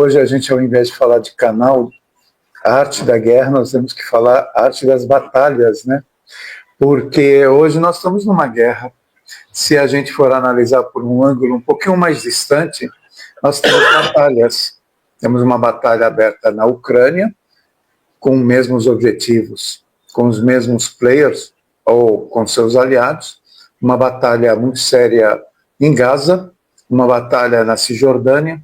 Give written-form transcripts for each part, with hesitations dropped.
hoje a gente, ao invés de falar de canal, a arte da guerra, nós temos que falar a arte das batalhas, né? Porque hoje nós estamos numa guerra. Se a gente for analisar por um ângulo um pouquinho mais distante, nós temos batalhas. Temos uma batalha aberta na Ucrânia, com os mesmos objetivos, com os mesmos players, ou com seus aliados, uma batalha muito séria em Gaza, uma batalha na Cisjordânia,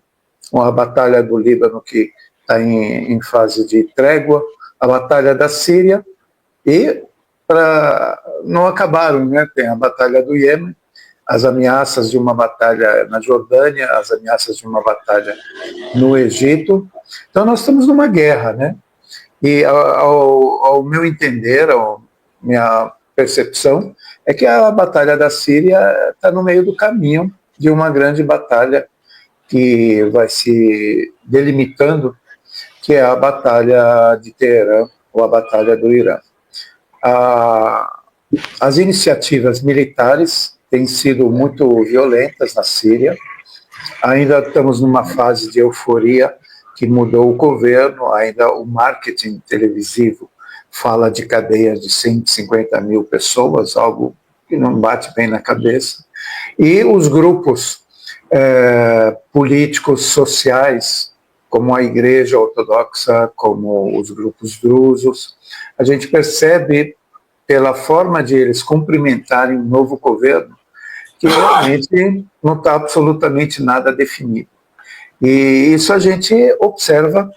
uma batalha do Líbano que está em fase de trégua, a batalha da Síria, e não acabaram, né? Tem a batalha do Iêmen, as ameaças de uma batalha na Jordânia, as ameaças de uma batalha no Egito. Então nós estamos numa guerra, né? E ao meu entender, a minha percepção, é que a batalha da Síria está no meio do caminho de uma grande batalha que vai se delimitando, que é a batalha de Teherã, ou a batalha do Irã. As iniciativas militares têm sido muito violentas na Síria. Ainda estamos numa fase de euforia que mudou o governo, ainda o marketing televisivo fala de cadeias de 150 mil pessoas, algo que não bate bem na cabeça. E os grupos políticos, sociais, como a Igreja Ortodoxa, como os grupos drusos, a gente percebe, pela forma de eles cumprimentarem o novo governo, que realmente não está absolutamente nada definido. E isso a gente observa,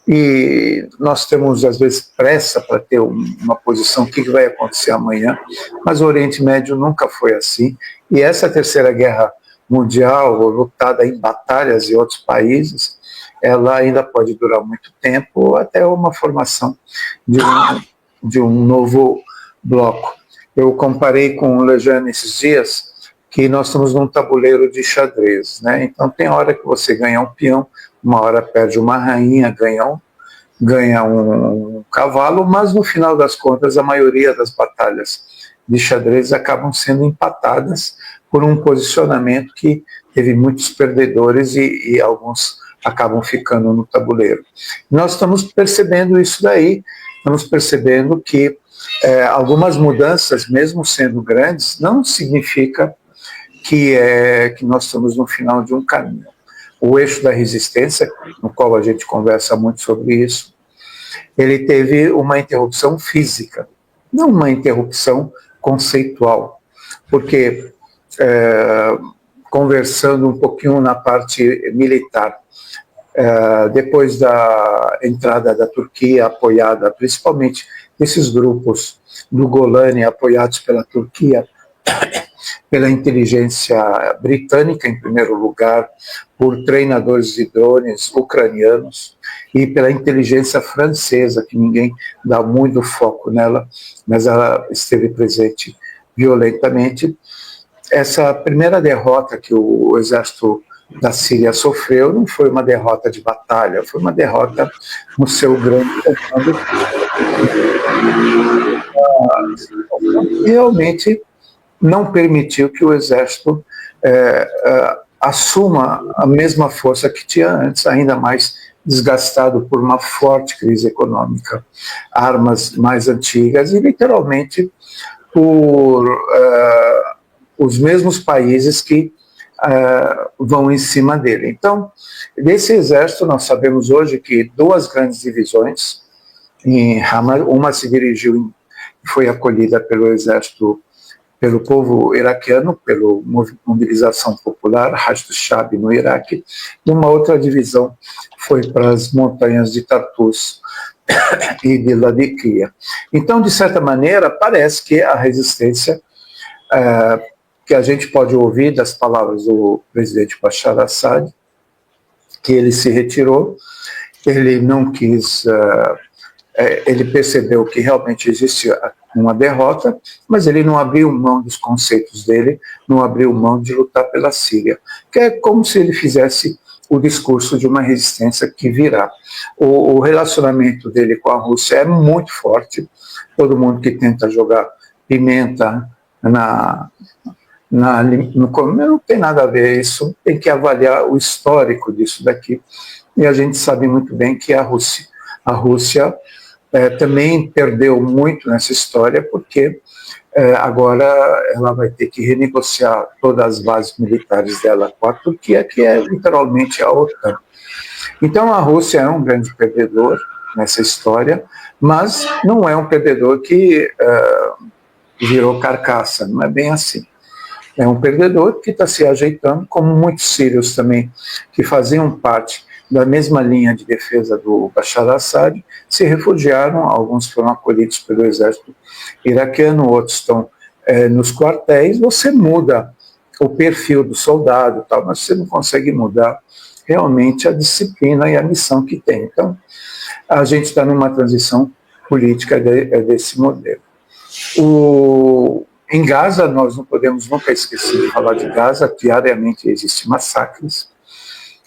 e nós temos, às vezes, pressa para ter uma posição, o que vai acontecer amanhã, mas o Oriente Médio nunca foi assim, e essa terceira guerra mundial, lutada em batalhas em outros países, ela ainda pode durar muito tempo, até uma formação de um novo bloco. Eu comparei com o Lejeune esses dias, que nós estamos num tabuleiro de xadrez, né? Então tem hora que você ganha um peão, uma hora perde uma rainha, ganha um cavalo, mas no final das contas a maioria das batalhas de xadrez acabam sendo empatadas por um posicionamento que teve muitos perdedores e alguns acabam ficando no tabuleiro. Nós estamos percebendo isso daí, estamos percebendo que algumas mudanças, mesmo sendo grandes, não significa que nós estamos no final de um caminho. O eixo da resistência, no qual a gente conversa muito sobre isso, ele teve uma interrupção física, não uma interrupção conceitual, porque, conversando um pouquinho na parte militar, depois da entrada da Turquia, apoiada principalmente esses grupos do Golani, apoiados pela Turquia, pela inteligência britânica, em primeiro lugar, por treinadores de drones ucranianos, e pela inteligência francesa, que ninguém dá muito foco nela, mas ela esteve presente violentamente. Essa primeira derrota que o exército da Síria sofreu não foi uma derrota de batalha, foi uma derrota no seu grande comando. Realmente não permitiu que o exército assuma a mesma força que tinha antes, ainda mais desgastado por uma forte crise econômica, armas mais antigas e, literalmente, por os mesmos países que vão em cima dele. Então, desse exército, nós sabemos hoje que duas grandes divisões, uma se dirigiu e foi acolhida pelo exército, pelo povo iraquiano, pela mobilização popular, Hashd al-Shaabi no Iraque, e uma outra divisão foi para as montanhas de Tartus e de Ladikia. Então, de certa maneira, parece que a resistência, que a gente pode ouvir das palavras do presidente Bashar al-Assad, que ele se retirou, ele não quis, ele percebeu que realmente existia uma derrota, mas ele não abriu mão dos conceitos dele, não abriu mão de lutar pela Síria, que é como se ele fizesse o discurso de uma resistência que virá. O relacionamento dele com a Rússia é muito forte, todo mundo que tenta jogar pimenta no não tem nada a ver, isso tem que avaliar o histórico disso daqui. e a gente sabe muito bem que a Rússia também perdeu muito nessa história, porque agora ela vai ter que renegociar todas as bases militares dela com a Turquia, que é literalmente a OTAN. Então a Rússia é um grande perdedor nessa história, mas não é um perdedor que virou carcaça, não é bem assim. É um perdedor que está se ajeitando, como muitos sírios também, que faziam parte da mesma linha de defesa do Bashar al-Assad, se refugiaram, alguns foram acolhidos pelo exército iraquiano, outros estão nos quartéis. Você muda o perfil do soldado, tal, mas você não consegue mudar realmente a disciplina e a missão que tem. Então, a gente está numa transição política desse modelo. Em Gaza, nós não podemos nunca esquecer de falar de Gaza, diariamente existem massacres.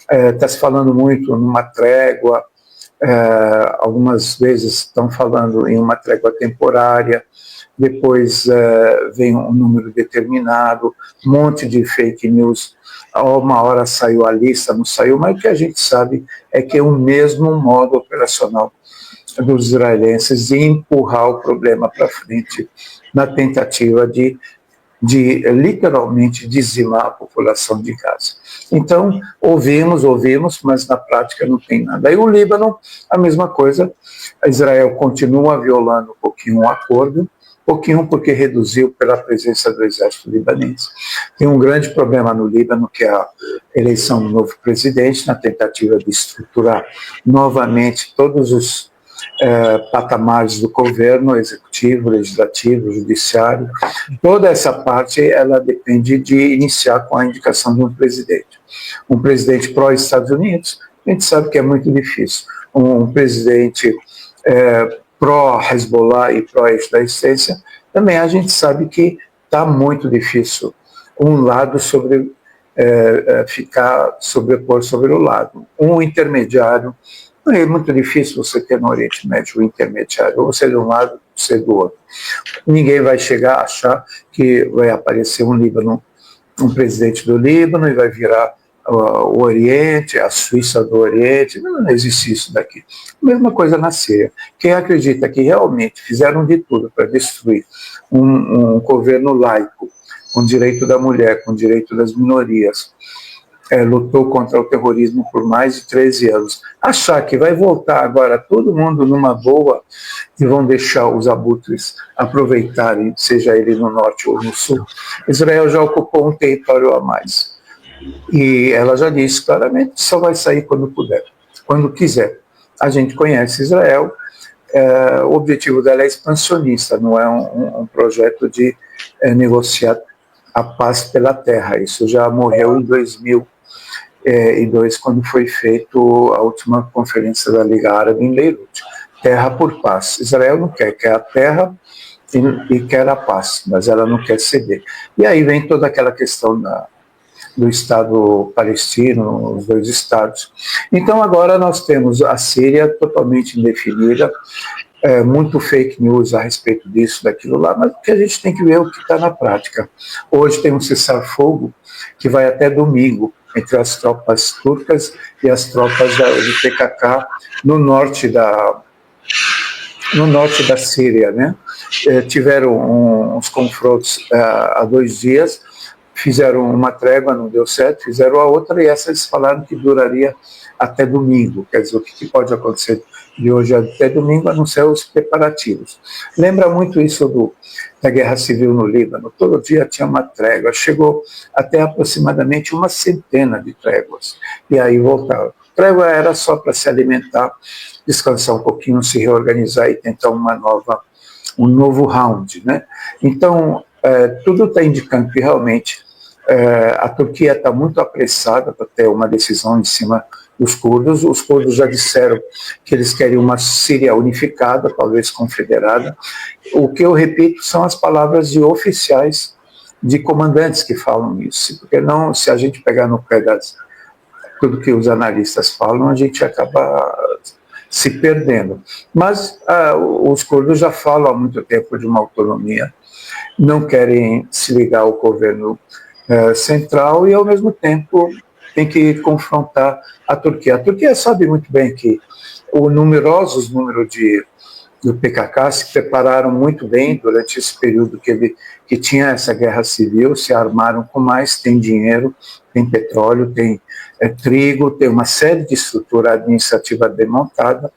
Está se falando muito numa trégua, algumas vezes estão falando em uma trégua temporária, depois vem um número determinado, um monte de fake news, uma hora saiu a lista, não saiu, mas o que a gente sabe é que é o mesmo modo operacional dos israelenses de empurrar o problema para frente na tentativa de literalmente dizimar a população de Gaza. Então, ouvimos, mas na prática não tem nada. Aí o Líbano, a mesma coisa, Israel continua violando um pouquinho o acordo, pouquinho porque reduziu pela presença do exército libanês. Tem um grande problema no Líbano, que é a eleição do novo presidente, na tentativa de estruturar novamente todos os patamares do governo, executivo, legislativo, judiciário. Toda essa parte, ela depende de iniciar com a indicação de um presidente pró-Estados Unidos. A gente sabe que é muito difícil. Um presidente pró-Hezbollah e pró-eixo da resistência, também a gente sabe que está muito difícil um lado sobrepor sobre o lado. Um intermediário. É muito difícil você ter no Oriente Médio um intermediário, ou você de um lado, ou você do outro. Ninguém vai chegar a achar que vai aparecer um presidente do Líbano e vai virar o Oriente, a Suíça do Oriente. Não existe isso daqui. Mesma coisa na Síria. Quem acredita que realmente fizeram de tudo para destruir um governo laico, com direito da mulher, com direito das minorias, lutou contra o terrorismo por mais de 13 anos. Achar que vai voltar agora todo mundo numa boa e vão deixar os abutres aproveitarem, seja ele no norte ou no sul. Israel já ocupou um território a mais. E ela já disse claramente que só vai sair quando puder, quando quiser. A gente conhece Israel, o objetivo dela é expansionista, não é um projeto de negociar a paz pela terra. Isso já morreu em 2002, quando foi feita a última conferência da Liga Árabe em Beirute. Terra por paz. Israel não quer a terra e quer a paz, mas ela não quer ceder. E aí vem toda aquela questão do Estado palestino, os dois estados. Então agora nós temos a Síria totalmente indefinida, muito fake news a respeito disso, daquilo lá, mas o que a gente tem que ver é o que está na prática. Hoje tem um cessar-fogo que vai até domingo, entre as tropas turcas e as tropas do PKK no norte da Síria, né? Tiveram uns confrontos há 2 dias, fizeram uma trégua, não deu certo, fizeram a outra, e essa eles falaram que duraria até domingo. Quer dizer, o que pode acontecer de hoje até domingo, a não ser os preparativos. Lembra muito isso da Guerra Civil no Líbano. Todo dia tinha uma trégua, chegou até aproximadamente 100 de tréguas, e aí voltava. Trégua era só para se alimentar, descansar um pouquinho, se reorganizar e tentar um novo round, né? Então, tudo está indicando que realmente a Turquia está muito apressada para ter uma decisão em cima dos curdos. Os curdos já disseram que eles querem uma Síria unificada, talvez confederada. O que eu repito são as palavras de oficiais, de comandantes que falam isso, porque não, se a gente pegar no pé tudo que os analistas falam, a gente acaba se perdendo. Mas os curdos já falam há muito tempo de uma autonomia, não querem se ligar ao governo central e, ao mesmo tempo, tem que confrontar a Turquia. A Turquia sabe muito bem que o número do PKK se prepararam muito bem durante esse período que tinha essa guerra civil, se armaram com mais, tem dinheiro, tem petróleo, tem trigo, tem uma série de estrutura administrativa bem montada.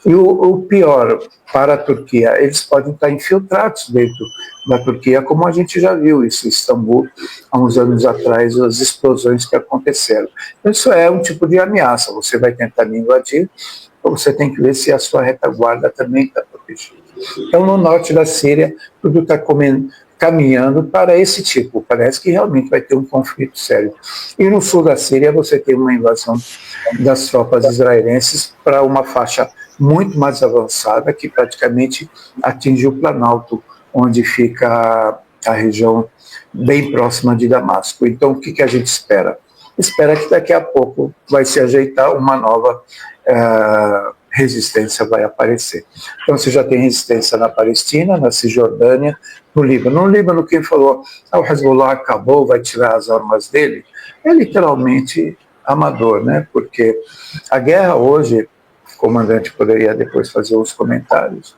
E o pior, para a Turquia, eles podem estar infiltrados dentro da Turquia, como a gente já viu isso em Istambul, há uns anos atrás, as explosões que aconteceram. Isso é um tipo de ameaça, você vai tentar me invadir, você tem que ver se a sua retaguarda também está protegida. Então, no norte da Síria, tudo está caminhando para esse tipo. Parece que realmente vai ter um conflito sério. E no sul da Síria, você tem uma invasão das tropas israelenses para uma faixa muito mais avançada, que praticamente atinge o Planalto, onde fica a região bem próxima de Damasco. Então, o que a gente espera? Espera que daqui a pouco vai se ajeitar, uma nova resistência vai aparecer. Então você já tem resistência na Palestina, na Cisjordânia, no Líbano. No Líbano, quem falou o Hezbollah acabou, vai tirar as armas dele, é literalmente amador, né? Porque a guerra hoje, o comandante poderia depois fazer os comentários,